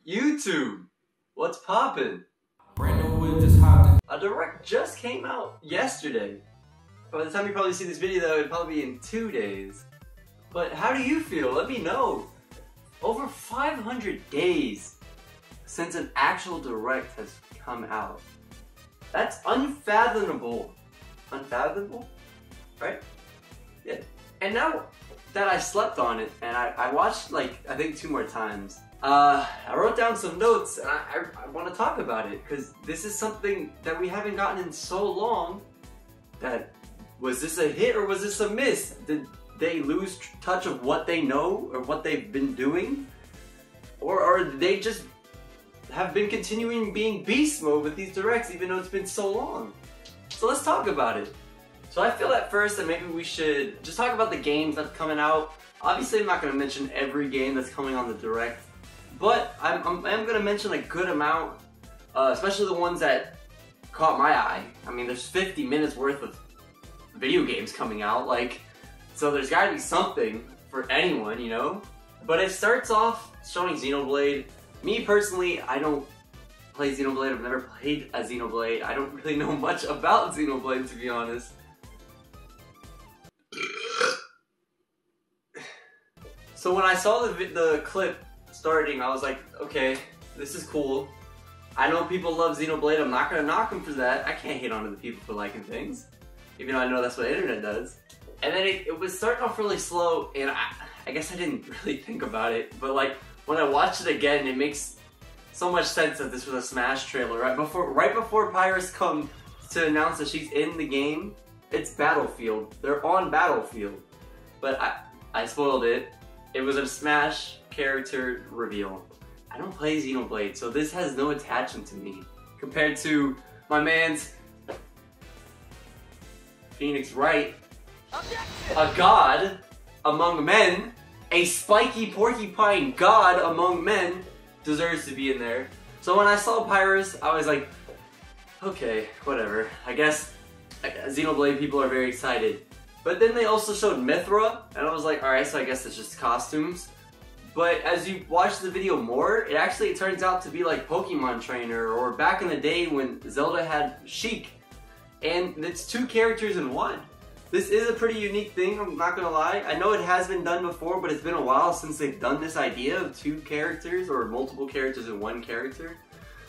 YouTube, what's poppin'? A direct just came out yesterday. By the time you probably see this video though, it'll probably be in 2 days. But how do you feel? Let me know. Over 500 days since an actual direct has come out. That's unfathomable. Unfathomable? Right? Yeah. And now that I slept on it, and I watched like, I think 2 more times, I wrote down some notes, and I want to talk about it, because this is something that we haven't gotten in so long. That, was this a hit or was this a miss? Did they lose touch of what they know or what they've been doing? Or they just have been continuing being beast mode with these directs even though it's been so long? So let's talk about it. So I feel at first that maybe we should just talk about the games that's coming out. Obviously I'm not going to mention every game that's coming on the direct, but I'm going to mention a good amount, especially the ones that caught my eye. I mean, there's 50 minutes worth of video games coming out, like, so there's got to be something for anyone, you know? But it starts off showing Xenoblade. Me personally, I don't play Xenoblade. I've never played a Xenoblade. I don't really know much about Xenoblade, to be honest. So when I saw the clip starting, I was like, okay, this is cool. I know people love Xenoblade. I'm not gonna knock them for that. I can't hate on other people for liking things, even though I know that's what the internet does. And then it was starting off really slow, and I guess I didn't really think about it, but like when I watched it again, it makes so much sense that this was a Smash trailer. Right before Pyrus comes to announce that she's in the game, it's Battlefield. They're on Battlefield. But I spoiled it. It was a Smash character reveal. I don't play Xenoblade, so this has no attachment to me. Compared to my man's Phoenix Wright, a god among men, a spiky porcupine god among men, deserves to be in there. So when I saw Pyrus, I was like, okay, whatever. I guess Xenoblade people are very excited. But then they also showed Mithra, and I was like, alright, so I guess it's just costumes. But as you watch the video more, it turns out to be like Pokemon Trainer, or back in the day when Zelda had Sheik. And it's 2 characters in 1. This is a pretty unique thing, I'm not gonna lie. I know it has been done before, but it's been a while since they've done this idea of 2 characters, or multiple characters in 1 character.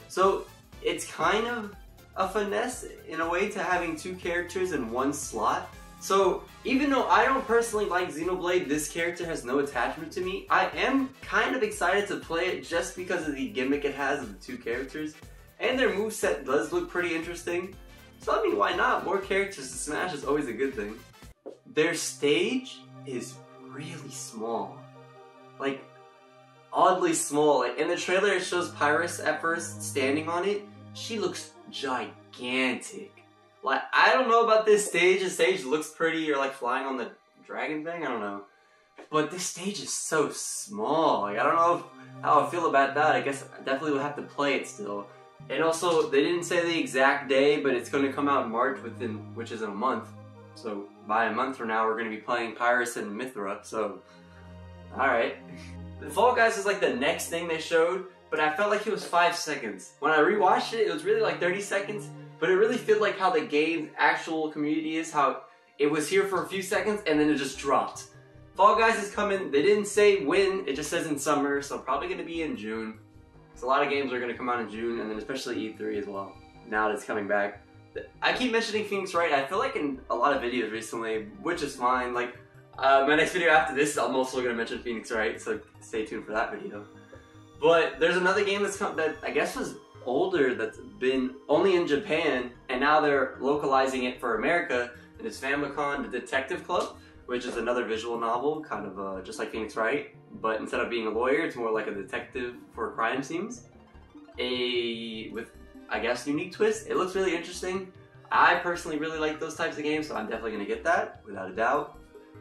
So it's kind of a finesse in a way to having 2 characters in 1 slot. So even though I don't personally like Xenoblade, this character has no attachment to me. I am kind of excited to play it just because of the gimmick it has of the 2 characters. And their moveset does look pretty interesting. So I mean, why not? More characters to Smash is always a good thing. Their stage is really small. Like, oddly small. Like, in the trailer it shows Pyrus at first standing on it. She looks gigantic. Like, I don't know about this stage. The stage looks pretty. You're like flying on the dragon thing. I don't know. But this stage is so small. Like, I don't know how I feel about that. I guess I definitely would have to play it still. And also, they didn't say the exact day, but it's going to come out in March, which is in a month. So by a month from now, we're going to be playing Pyrus and Mithra. So, alright. The Fall Guys is like the next thing they showed, but I felt like it was 5 seconds. When I rewatched it, it was really like 30 seconds. But it really felt like how the game's actual community is, how it was here for a few seconds and then it just dropped. Fall Guys is coming, they didn't say when, it just says in summer, so probably going to be in June. So a lot of games are going to come out in June, and then especially E3 as well, now that it's coming back. I keep mentioning Phoenix Wright, I feel like in a lot of videos recently, which is fine. Like, my next video after this, I'm also going to mention Phoenix Wright, so stay tuned for that video. But there's another game that's come that I guess was older, that's been only in Japan, and now they're localizing it for America, and it's Famicom, The Detective Club, which is another visual novel, kind of just like Phoenix Wright, but instead of being a lawyer, it's more like a detective for crime scenes. With, I guess, unique twist. It looks really interesting. I personally really like those types of games, so I'm definitely going to get that, without a doubt.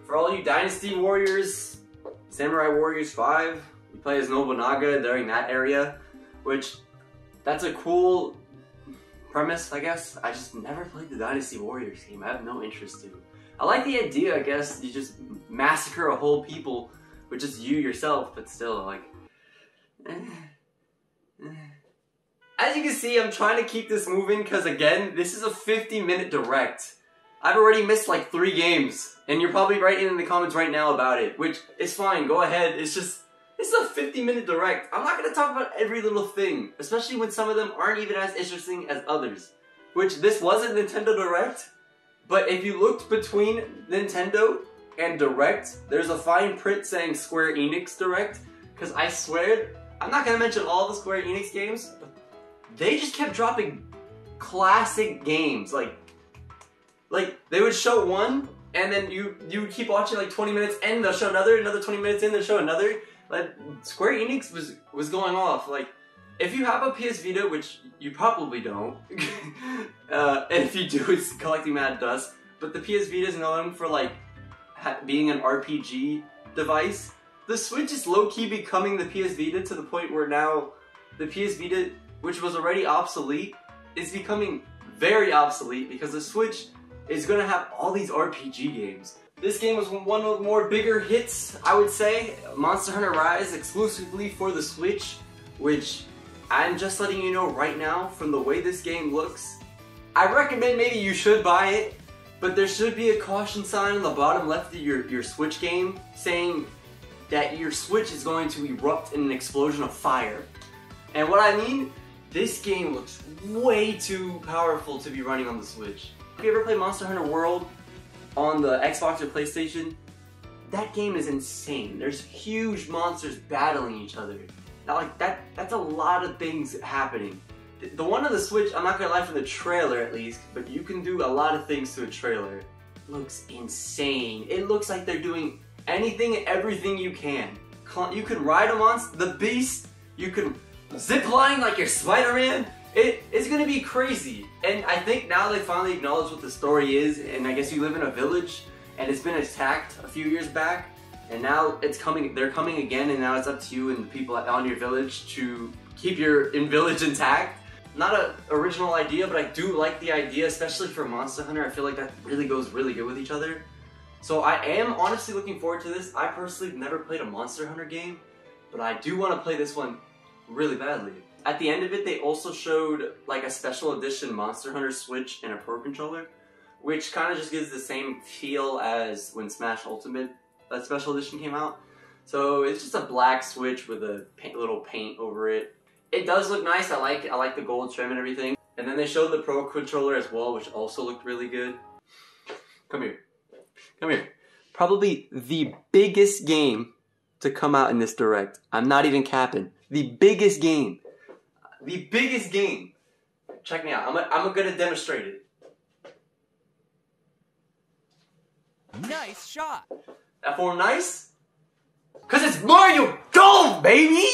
For all you Dynasty Warriors, Samurai Warriors 5, you play as Nobunaga during that area, which, that's a cool premise, I guess. I just never played the Dynasty Warriors game. I have no interest in. I like the idea, I guess. You just massacre a whole people with just you yourself, but still, like, as you can see, I'm trying to keep this moving because, again, this is a 50-minute direct. I've already missed like 3 games, and you're probably writing in the comments right now about it, which is fine, go ahead. It's just, it's a 50-minute direct. I'm not going to talk about every little thing, especially when some of them aren't even as interesting as others. Which, this was a Nintendo Direct, but if you looked between Nintendo and Direct, there's a fine print saying Square Enix Direct, because I swear, I'm not going to mention all the Square Enix games, but they just kept dropping classic games, like they would show one, and then you keep watching like 20 minutes in, they'll show another 20 minutes in, they'll show another. Like, Square Enix was going off. Like, if you have a PS Vita, which you probably don't, and if you do, it's collecting mad dust, but the PS Vita is known for like being an RPG device. The Switch is low-key becoming the PS Vita to the point where now the PS Vita, which was already obsolete, is becoming very obsolete because the Switch is gonna have all these RPG games. This game was one of the more bigger hits, I would say. Monster Hunter Rise exclusively for the Switch, which I'm just letting you know right now from the way this game looks. I recommend maybe you should buy it, but there should be a caution sign on the bottom left of your Switch game saying that your Switch is going to erupt in an explosion of fire. And what I mean, this game looks way too powerful to be running on the Switch. If you ever played Monster Hunter World on the Xbox or PlayStation, that game is insane. There's huge monsters battling each other. Now, like, that's a lot of things happening. The one on the Switch, I'm not gonna lie, from the trailer at least, but you can do a lot of things to a trailer. It looks insane. It looks like they're doing anything and everything you can. You can ride a monster, the beast, you can zip line like you're Spider-Man. It's gonna be crazy. And I think now they finally acknowledge what the story is, and I guess you live in a village and it's been attacked a few years back, and now they're coming again, and now it's up to you and the people on your village to keep your village intact. Not an original idea, but I do like the idea, especially for Monster Hunter. I feel like that really goes really good with each other. So I am honestly looking forward to this. I personally have never played a Monster Hunter game, but I do want to play this one really badly. At the end of it, they also showed like a special edition Monster Hunter Switch and a Pro Controller, which kind of just gives the same feel as when Smash Ultimate, that special edition, came out. So it's just a black Switch with a little paint over it. It does look nice. I like the gold trim and everything. And then they showed the Pro Controller as well, which also looked really good. Come here. Come here. Probably the biggest game to come out in this Direct. I'm not even capping. The biggest game. The biggest game. Check me out. I'm gonna demonstrate it. Nice shot. That form nice? Cause it's Mario Golf, baby!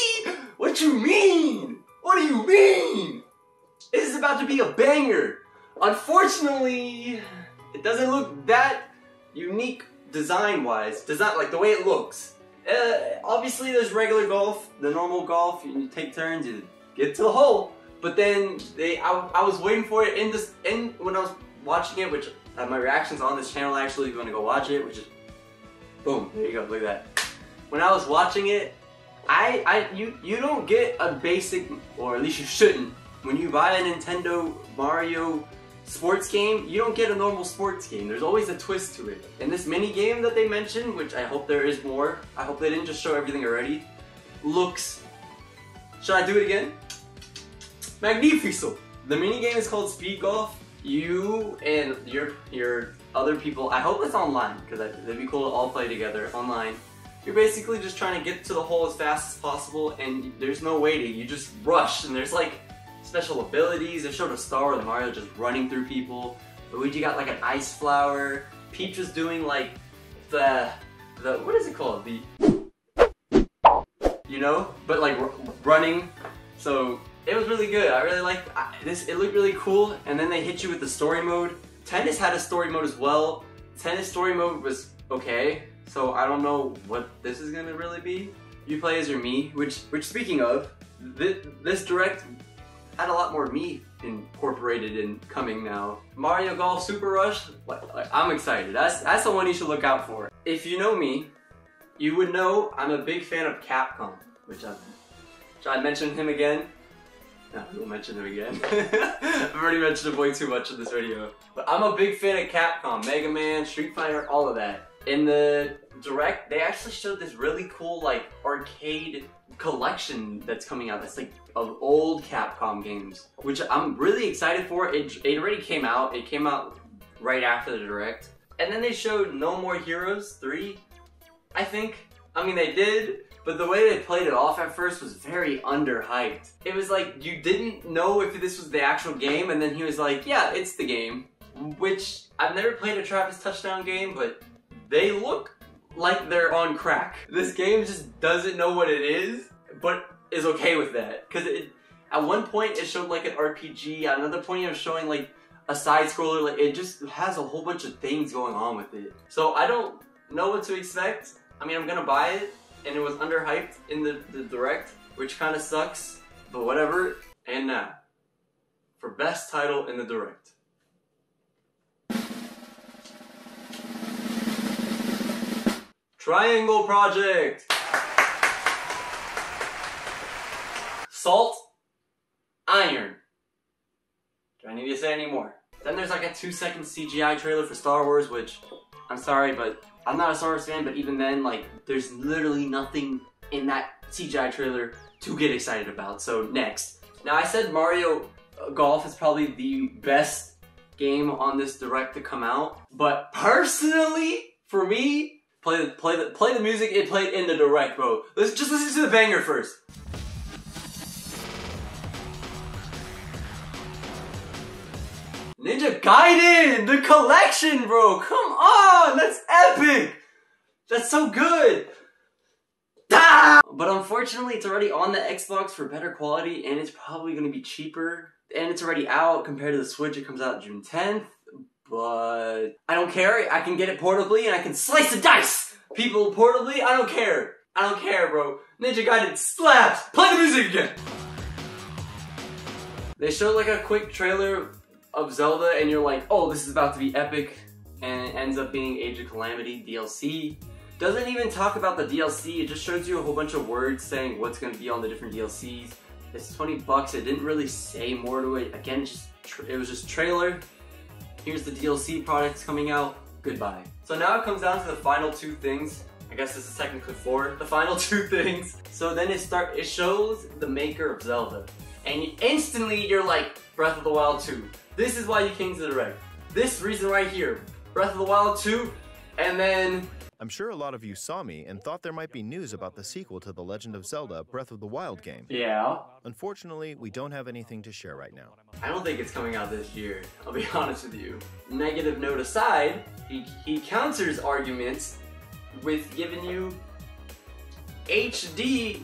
What you mean? What do you mean? This is about to be a banger. Unfortunately, it doesn't look that unique design-wise. Like the way it looks. Obviously there's regular golf, the normal golf, you take turns, you get to the hole. But then I was waiting for it when I was watching it, which my reaction's on this channel actually if you want to go watch it, which is boom, there you go, look at that. When I was watching it, you don't get a basic, or at least you shouldn't, when you buy a Nintendo Mario sports game, you don't get a normal sports game. There's always a twist to it. And this mini game that they mentioned, which I hope there is more, I hope they didn't just show everything already, looks, should I do it again? Magnifico! The mini game is called Speed Golf. You and your other people, I hope it's online, because it'd be cool to all play together online. You're basically just trying to get to the hole as fast as possible, and there's no waiting, you just rush, and there's like special abilities. They showed a star with Mario just running through people. Luigi got like an ice flower. Peach was doing like the what is it called? You know, but like running. So it was really good. I really liked this. It looked really cool. And then they hit you with the story mode. Tennis had a story mode as well. Tennis story mode was okay. So I don't know what this is gonna really be. You play as your Mii, which speaking of, this Direct had a lot more Mii incorporated in coming now. Mario Golf Super Rush, I'm excited. That's the one you should look out for. If you know me, you would know I'm a big fan of Capcom, which I mentioned him again. No, I won't mention him again. I've already mentioned him way too much in this video. But I'm a big fan of Capcom, Mega Man, Street Fighter, all of that. In the Direct, they actually showed this really cool like arcade collection that's coming out. That's like of old Capcom games, which I'm really excited for. It already came out. It came out right after the Direct. And then they showed No More Heroes 3, I think. I mean, they did. But the way they played it off at first was very underhyped. It was like, you didn't know if this was the actual game, and then he was like, yeah, it's the game. Which, I've never played a Travis Touchdown game, but they look like they're on crack. This game just doesn't know what it is, but is okay with that. Because at one point it showed like an RPG, at another point it was showing like a side scroller, like it just has a whole bunch of things going on with it. So I don't know what to expect. I mean, I'm gonna buy it. And it was underhyped in the Direct, which kind of sucks, but whatever. And now, for best title in the Direct. Triangle Project! Salt, Iron. Do I need to say any more? Then there's like a 2-second CGI trailer for Star Wars, which, I'm sorry, but I'm not a Star Wars fan, but even then, like, there's literally nothing in that CGI trailer to get excited about. So, next. Now, I said Mario Golf is probably the best game on this Direct to come out, but personally, for me, play the music it played in the Direct, bro. Let's just listen to the banger first. Ninja Gaiden! The collection, bro! Come on! That's epic! That's so good! Ah! But unfortunately, it's already on the Xbox for better quality, and it's probably going to be cheaper. And it's already out compared to the Switch. It comes out June 10th. But I don't care. I can get it portably, and I can slice the dice! People, portably, I don't care. I don't care, bro. Ninja Gaiden slaps! Play the music again! They showed like a quick trailer of Zelda, and you're like, oh, this is about to be epic, and it ends up being Age of Calamity DLC. Doesn't even talk about the DLC, it just shows you a whole bunch of words saying what's going to be on the different DLCs. It's 20 bucks, it didn't really say more to it. Again, it was just trailer. Here's the DLC products coming out, goodbye. So now it comes down to the final two things. I guess this is technically 4. The final 2 things. So then it shows the maker of Zelda. And instantly you're like, Breath of the Wild 2. This is why you came to the Direct. This reason right here. Breath of the Wild 2, and then... I'm sure a lot of you saw me and thought there might be news about the sequel to The Legend of Zelda Breath of the Wild game. Yeah. Unfortunately, we don't have anything to share right now. I don't think it's coming out this year, I'll be honest with you. Negative note aside, he counters arguments with giving you HD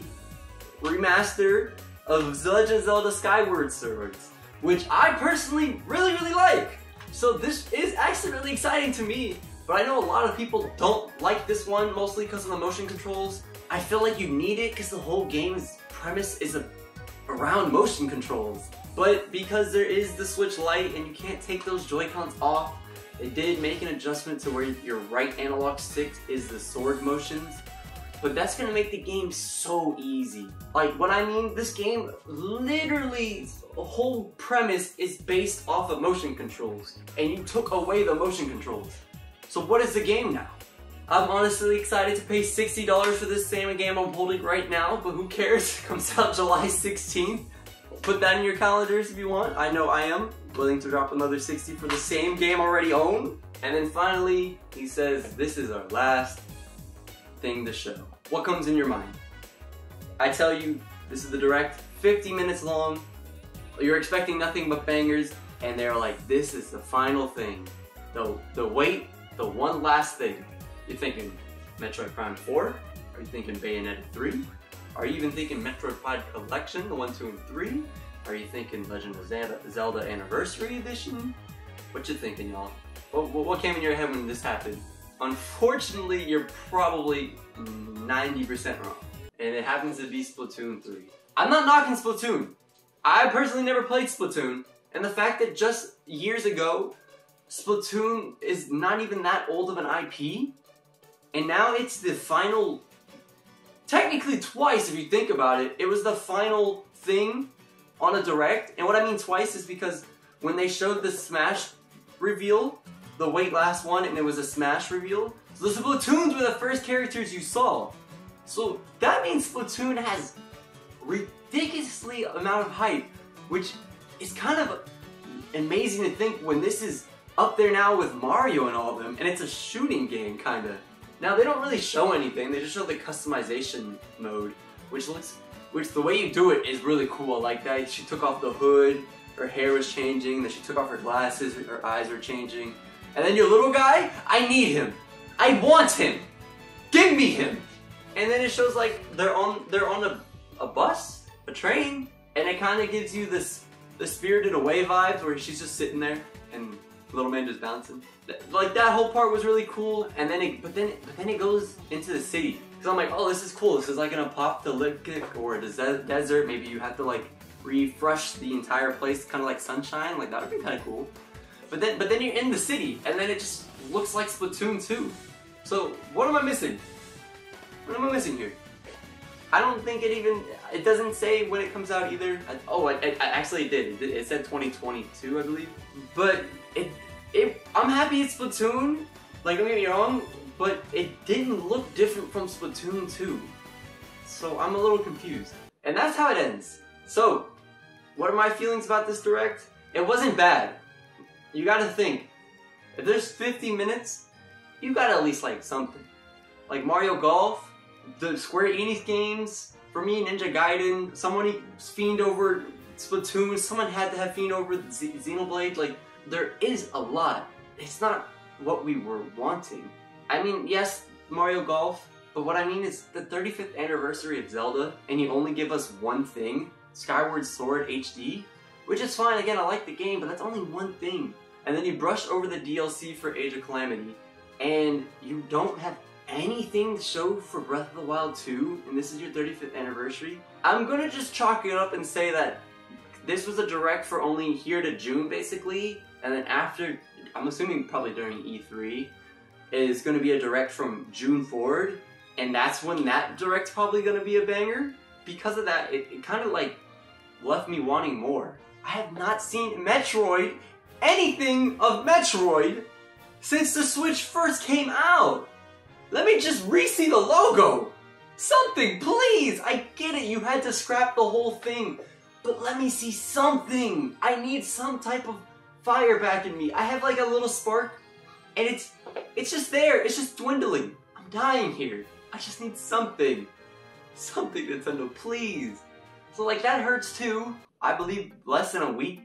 remaster of Legend of Zelda Skyward Swords, which I personally really like. So this is actually really exciting to me, but I know a lot of people don't like this one, mostly because of the motion controls. I feel like you need it because the whole game's premise is around motion controls. But because there is the Switch Lite and you can't take those Joy-Cons off, they did make an adjustment to where your right analog stick is the sword motions. But that's gonna make the game so easy. Like, what I mean, this game literally, the whole premise is based off of motion controls. And you took away the motion controls. So what is the game now? I'm honestly excited to pay $60 for this same game I'm holding right now, but who cares? It comes out July 16th. Put that in your calendars if you want. I know I am willing to drop another $60 for the same game I already own. And then finally, he says, this is our last thing to show. What comes in your mind? I tell you, this is the Direct, 50 minutes long. You're expecting nothing but bangers, and they're like, this is the final thing. The wait, the one last thing. You're thinking Metroid Prime 4? Are you thinking Bayonetta 3? Are you even thinking Metroid Prime Collection, the 1, 2, and 3? Are you thinking Legend of Zelda Anniversary Edition? What you thinking, y'all? What came in your head when this happened? Unfortunately, you're probably 90% wrong. And it happens to be Splatoon 3. I'm not knocking Splatoon. I personally never played Splatoon. And the fact that just years ago, Splatoon is not even that old of an IP, and now it's the final, technically twice if you think about it, it was the final thing on a direct. And what I mean twice is because when they showed the Smash reveal, the wait last one, and it was a Smash reveal, so the Splatoons were the first characters you saw. So that means Splatoon has ridiculously amount of hype, which is kind of amazing to think when this is up there now with Mario and all of them, and it's a shooting game, kinda. Now they don't really show anything, they just show the customization mode, which the way you do it is really cool. Like that, she took off the hood, her hair was changing, then she took off her glasses, her eyes were changing. And then your little guy, I need him. I want him. Give me him. And then it shows like they're on a bus, a train, and it kind of gives you the Spirited Away vibes where she's just sitting there and little man just bouncing. Like that whole part was really cool. And then but then it goes into the city. Cause I'm like, oh, this is cool. This is like an apocalyptic or a desert. Maybe you have to like refresh the entire place, kind of like Sunshine. Like that would be kind of cool. But then you're in the city, and then it just looks like Splatoon 2. So what am I missing? What am I missing here? I don't think it doesn't say when it comes out either. I actually did. It said 2022, I believe. But I'm happy it's Splatoon. Like, don't get me wrong, but it didn't look different from Splatoon 2. So I'm a little confused. And that's how it ends. So, what are my feelings about this direct? It wasn't bad. You gotta think, if there's 50 minutes, you gotta at least like something. Like Mario Golf, the Square Enix games, for me, Ninja Gaiden, someone fiend over Splatoon, someone had to have fiend over Xenoblade. Like, there is a lot. It's not what we were wanting. I mean, yes, Mario Golf, but what I mean is the 35th anniversary of Zelda, and you only give us one thing, Skyward Sword HD, which is fine. Again, I like the game, but that's only one thing. And then you brush over the DLC for Age of Calamity, and you don't have anything to show for Breath of the Wild 2, and this is your 35th anniversary. I'm gonna just chalk it up and say that this was a direct for only here to June, basically, and then after, I'm assuming probably during E3, is gonna be a direct from June forward, and that's when that direct's probably gonna be a banger. Because of that, it kind of like left me wanting more. I have not seen Metroid, anything of Metroid, since the Switch first came out. Let me just re-see the logo. Something, please. I get it, you had to scrap the whole thing, but let me see something. I need some type of fire back in me. I have like a little spark, and it's just there. It's just dwindling. I'm dying here. I just need something. Something, Nintendo, please. So like that hurts too. I believe less than a week,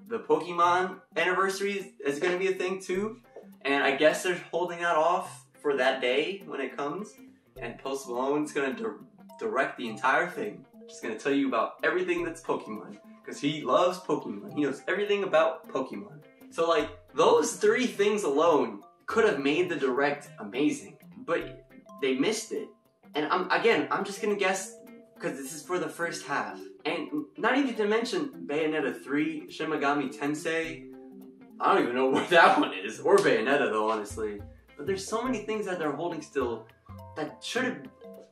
the Pokemon anniversary is going to be a thing too. And I guess they're holding that off for that day when it comes. And Post Malone's going to direct the entire thing. Just going to tell you about everything that's Pokemon. Because he loves Pokemon. He knows everything about Pokemon. So like, those three things alone could have made the direct amazing. But they missed it. And I'm just going to guess, because this is for the first half. And not even to mention Bayonetta 3, Shin Megami Tensei. I don't even know what that one is. Or Bayonetta though, honestly. But there's so many things that they're holding still that should have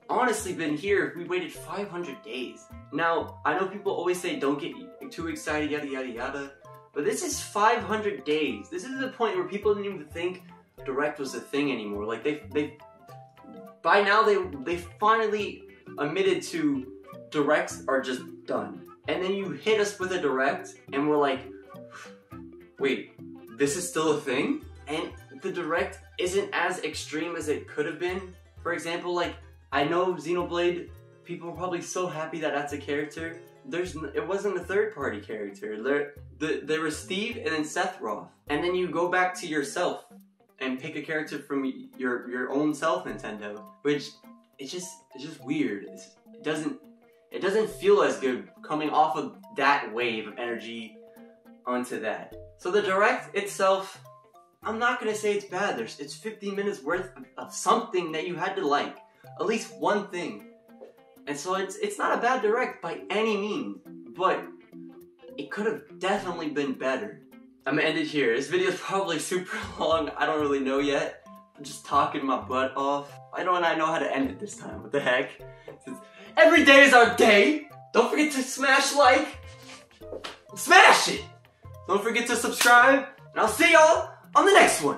honestly been here if we waited 500 days. Now, I know people always say don't get too excited, yada yada yada. But this is 500 days. This is the point where people didn't even think Direct was a thing anymore. Like by now they finally admitted to Directs are just done. And then you hit us with a Direct and we're like, wait, this is still a thing? And the Direct isn't as extreme as it could have been. For example, like, I know Xenoblade, people were probably so happy that that's a character. It wasn't a third-party character. There was Steve and then Sephiroth. And then you go back to yourself and pick a character from your own self, Nintendo. Which, it's just weird. It doesn't feel as good coming off of that wave of energy onto that. So the Direct itself, I'm not gonna say it's bad. It's 15 minutes worth of something that you had to like. At least one thing. And so it's not a bad Direct by any means, but it could have definitely been better. I'm gonna end it here. This video is probably super long. I don't really know yet. I'm just talking my butt off. I know how to end it this time. What the heck? Every day is our day. Don't forget to smash like. smash it! Don't forget to subscribe, and I'll see y'all on the next one.